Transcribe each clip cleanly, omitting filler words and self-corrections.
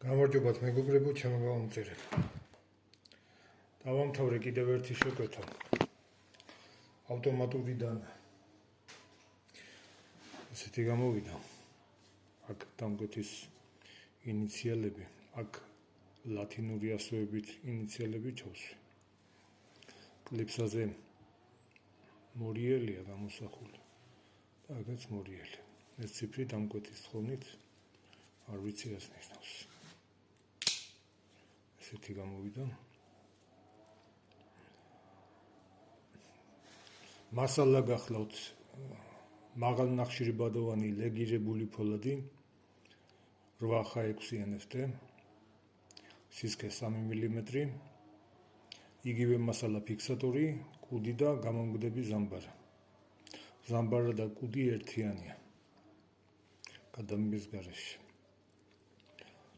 გამარჯობათ მეგობრებო, ჩემო გამომწერებო. დავამთავრე კიდევ ერთი შეკვეთა ავტომატურიდან. ესეთი გამოვიდა. აქ დამკვეთის ინიციალები, აქ ლათინური ასოებით ინიციალები ჩავსვი. კლიფსაზე მორიელია გამოსახული. და აქაც მორიელი. ეს ციფრი დამკვეთის თხოვნით არ ვიცი რას ნიშნავს. ესეთი გამოვიდა. მასალა გახლავთ მაღალნახშირბადოვანი ლეგირებული ფოლადი 8X6 NFT, სისქე 3 მმ, იგივე მასალა ფიქსატორი, კუდი და გამომგდები ზამბარა. ზამბარა და კუდი ერთიანია. გადამიბის გარეშე.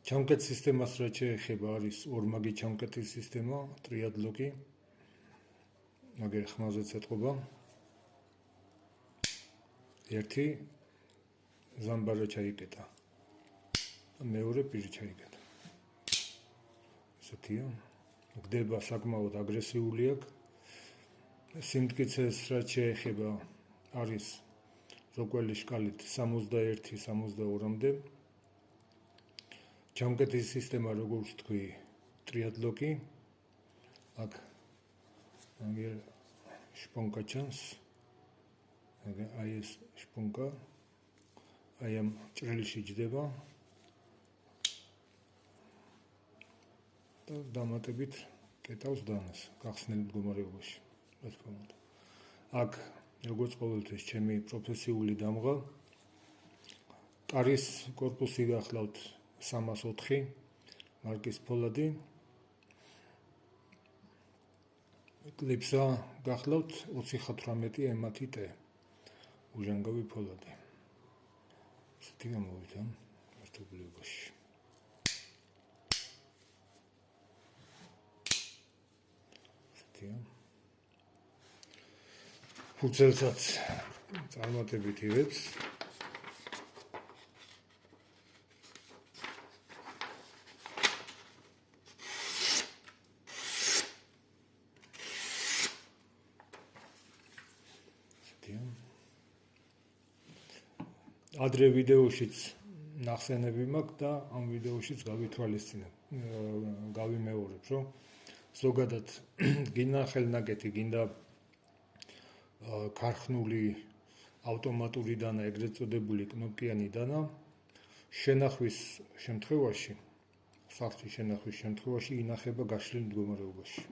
ჩამკეთ სისტემას რაც შეეხება არის ორმაგი ჩამკეთის სისტემა, ტრიადლოკი. მაგერ ხმაზეც ეთყობა. ერთი ზამბარა ჩაიკეტა. მეორე პირი ჩაიკეტა. ესეთია. გდება საკმაოდ აგრესიული აქ. სიმტკიცეს რაც შეეხება არის როკველი შკალით 61-62-მდე. ჩამკეთის სისტემა როგორც თქვი ტრიადლოკი. აქ მაგერ შპონკა ჩანს. აი ეს შპონკა აი ამ ჭრილში ჯდება და დამატებით კეტავს დანას გახსნილ მდგომარეობაში. რა თქმა უნდა. აქ როგორც ყოველთვის ჩემი პროფესიული დამღა ტარის კორპუსი გახლავთ 304 მარკის ფოლადი. კლიფსა გახლავთ 2018 MAT-T უჟანგავი ფოლადი. ესეთი გამოვიდა ერთობლიობაში. ესეთია. ფურცელსაც წარმატებით იღებს. ადრე ვიდეოშიც ნახსენები მაქვს და ამ ვიდეოშიც გავიმეორებ, რომ ზოგადად გინდა ხელნაკეთი, გინდა ქარხნული ავტომატური დანა, ეგრეთ წოდებული კნოპკიანი დანა, შენახვის შემთხვევაში, სახლში შენახვის შემთხვევაში ინახება გაშლილ მდგომარეობაში.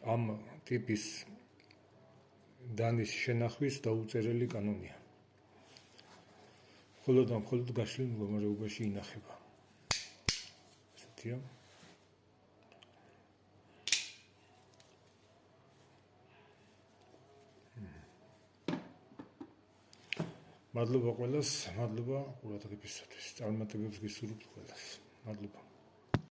ამ ტიპის დანის შენახვის დაუწერელი კანონია. მხოლოდ გაშლილ მდგომარეობაში ინახება. ესეთია. მადლობა ყველას, მადლობა ყურადღებისათვის. წარმატებებს გისურვებთ ყველას. მადლობა.